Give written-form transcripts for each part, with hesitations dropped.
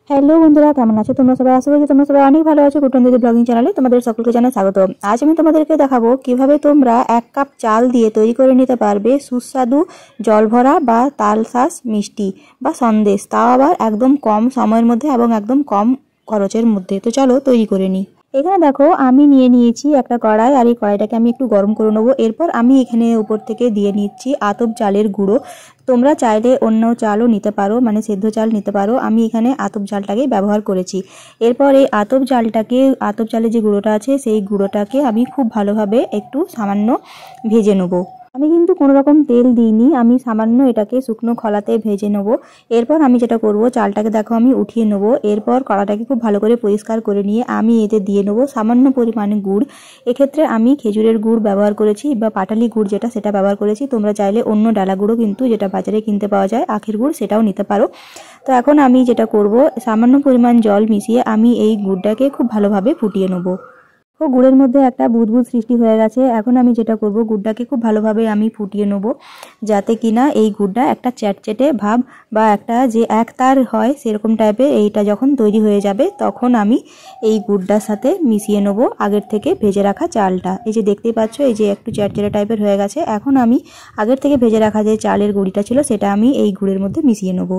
Hello বন্ধুরা, কেমন আছো তোমরা সবাই? আশা করি তোমরা সবাই অনেক ভালো আছো। কুটন দিদি ব্লগিং চ্যানেলে তোমাদের সকলকে জানাই স্বাগত। আজ আমি তোমাদেরকে দেখাবো কিভাবে তোমরা 1 কাপ চাল দিয়ে তৈরি করে নিতে পারবে সুস্বাদু জলভরা বা তালশাঁস মিষ্টি বা সন্দেশ, তাও আবার একদম কম সময়ের মধ্যে এবং একদম কম খরচের মধ্যে। তো চলো তৈরি করে নিই। এখানে দেখো আমি নিয়ে নিয়েছি একটা কড়াই, আর এই কড়াইটাকে আমি একটু গরম করে নেবো। এরপর আমি এখানে উপর থেকে দিয়ে নিচ্ছি আতপ চালের গুঁড়ো। তোমরা চাইলে অন্য চালও নিতে পারো, মানে সেদ্ধ চাল নিতে পারো। আমি এখানে আতপ চালটাকেই ব্যবহার করেছি। এরপর এই আতপ চালের যে গুঁড়োটা আছে সেই গুঁড়োটাকে আমি খুব ভালোভাবে একটু সামান্য ভেজে নেবো। আমি কিন্তু কোনো রকম তেল দিইনি, আমি সামান্য এটাকে শুকনো খোলাতে ভেজে নেব। এরপর আমি যেটা করব, চালটাকে দেখো আমি উঠিয়ে নেব। এরপর কড়াটাকে খুব ভালো করে পরিষ্কার করে নিয়ে আমি এতে দিয়ে নেব সামান্য পরিমাণে গুড়। এক্ষেত্রে আমি খেজুরের গুড় ব্যবহার করেছি বা পাটালি গুড় সেটা ব্যবহার করেছি। তোমরা চাইলে অন্য ডালা গুঁড়ো কিন্তু যেটা বাজারে কিনতে পাওয়া যায় আখের গুড়, সেটাও নিতে পারো। তো এখন আমি যেটা করব, সামান্য পরিমাণ জল মিশিয়ে আমি এই গুড়টাকে খুব ভালোভাবে ফুটিয়ে নেব। গুড়ের মধ্যে একটা বুদবুদ সৃষ্টি হয়ে গেছে। এখন আমি যেটা করব, গুড়টাকে খুব ভালোভাবে আমি ফুটিয়ে নেব, যাতে কিনা এই গুড়টা একটা চ্যাটচ্যাটে ভাব বা একটা যে একতার হয় সেরকম টাইপের এইটা যখন তৈরি হয়ে যাবে, তখন আমি এই গুড়টার সাথে মিশিয়ে নেব আগের থেকে ভেজে রাখা চালটা। এই যে দেখতেই পাচ্ছ, এই যে একটু চ্যাটচ্যাটে টাইপের হয়ে গেছে। এখন আমি আগের থেকে ভেজে রাখা যে চালের গুঁড়িটা ছিল সেটা আমি এই গুড়ের মধ্যে মিশিয়ে নেব।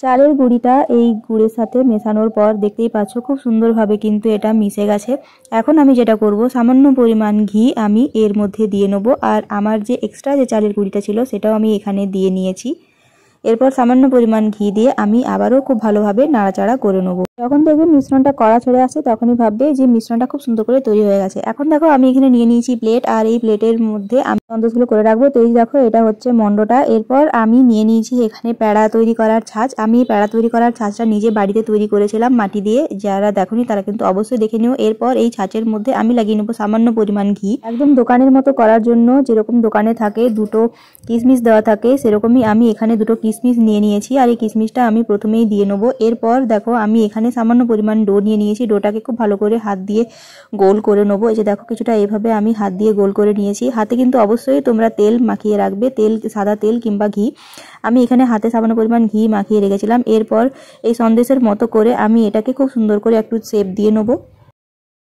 চালের গুঁড়িটা এই গুড়ের সাথে মেশানোর পর দেখতেই পাচ্ছ খুব সুন্দরভাবে কিন্তু এটা মিশে গেছে। এখন আমি যেটা করব, সামান্য পরিমাণ ঘি আমি এর মধ্যে দিয়ে নেব। আর আমার যে এক্সট্রা যে চালের গুঁড়িটা ছিল সেটাও আমি এখানে দিয়ে নিয়েছি। এরপর সামান্য পরিমাণ ঘি দিয়ে আমি আবারও খুব ভালোভাবে নাড়াচাড়া করে নেব। যখন দেখবে মিশ্রণটা কড়া চলে আসে তখনই ভাববে যে মিশ্রণটা খুব সুন্দর করে তৈরি হয়ে গেছে। এখন দেখো আমি এখানে নিয়ে নিয়েছি প্লেট, আর এই প্লেটের মধ্যে আমি সন্দেশগুলো করে রাখবো। তো এই দেখো এটা হচ্ছে মন্ডটা। এরপর আমি নিয়ে নিয়েছি এখানে প্যাড়া তৈরি করার ছাঁচ। আমি প্যাড়া তৈরি করার ছাঁচটা নিজে বাড়িতে তৈরি করেছিলাম মাটি দিয়ে। যারা দেখোনি তারা কিন্তু অবশ্যই দেখে নিও। এরপর এই ছাঁচের মধ্যে আমি লাগিয়ে নেবো সামান্য পরিমাণ ঘি। একদম দোকানের মতো করার জন্য যেরকম দোকানে থাকে দুটো কিশমিশ দেওয়া থাকে, সেরকমই আমি এখানে দুটো কিশমিশ নিয়ে নিয়েছি, আর এই কিশমিশটা আমি প্রথমেই দিয়ে নেবো। এরপর দেখো আমি এখানে সামান্য পরিমাণ ডো নিয়ে নিয়েছি। ডোটাকে খুব ভালো করে হাত দিয়ে গোল করে নেবো। এই যে দেখো কিছুটা এইভাবে আমি হাত দিয়ে গোল করে নিয়েছি। হাতে কিন্তু অবশ্যই তোমরা তেল মাখিয়ে রাখবে, তেল, সাদা তেল কিংবা ঘি। আমি এখানে হাতে সামান্য পরিমাণ ঘি মাখিয়ে রেখেছিলাম। এরপর এই সন্দেশের মতো করে আমি এটাকে খুব সুন্দর করে একটু শেপ দিয়ে নেবো।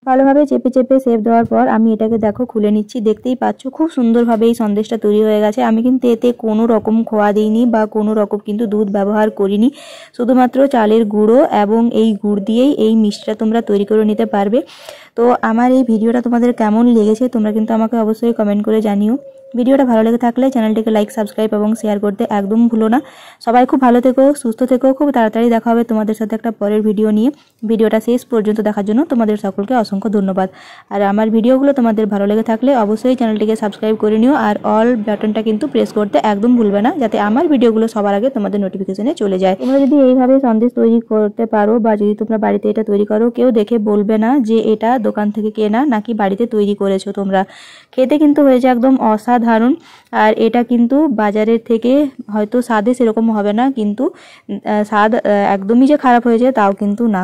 ভালোভাবে চেপে চেপে শেপ দেওয়ার পর আমি এটাকে দেখো খুলে নিচ্ছি। দেখতেই পাচ্ছ খুব সুন্দরভাবে এই সন্দেশটা তৈরি হয়ে গেছে। আমি কিন্তু এতে কোনো রকম খোয়া দিইনি বা কোনো রকম কিন্তু দুধ ব্যবহার করিনি, শুধুমাত্র চালের গুঁড়ো এবং এই গুড় দিয়েই এই মিষ্টিটা তোমরা তৈরি করে নিতে পারবে। তো আমার এই ভিডিওটা তোমাদের কেমন লেগেছে তোমরা কিন্তু আমাকে অবশ্যই কমেন্ট করে জানিও। ভিডিওটা ভালো লেগে থাকলে চ্যানেলটিকে লাইক, সাবস্ক্রাইব এবং শেয়ার করতে একদম ভুলো না। সবাই খুব ভালো থেকো, সুস্থ থেকো। খুব তাড়াতাড়ি দেখা হবে তোমাদের সাথে একটা পরের ভিডিও নিয়ে। ভিডিওটা শেষ পর্যন্ত দেখার জন্য তোমাদের সকলকে অসংখ্য ধন্যবাদ। আর আমার ভিডিওগুলো তোমাদের ভালো লেগে থাকলে অবশ্যই চ্যানেলটিকে সাবস্ক্রাইব করে নিও, আর অল বাটনটা কিন্তু প্রেস করতে একদম ভুলবে না, যাতে আমার ভিডিওগুলো সবার আগে তোমাদের নোটিফিকেশনে চলে যায়। তোমরা যদি এইভাবে সন্দেশ তৈরি করতে পারো বা যদি তোমরা বাড়িতে এটা তৈরি করো, কেউ দেখে বলবে না যে এটা দোকান থেকে কেনা নাকি বাড়িতে তৈরি করেছো তোমরা। খেতে কিন্তু হয়েছে একদম অসাধারণ। আর এটা কিন্তু বাজারের থেকে হয়তো স্বাদে সেরকম হবে না, কিন্তু স্বাদ একদমই যে খারাপ হয়েছে তাও কিন্তু না।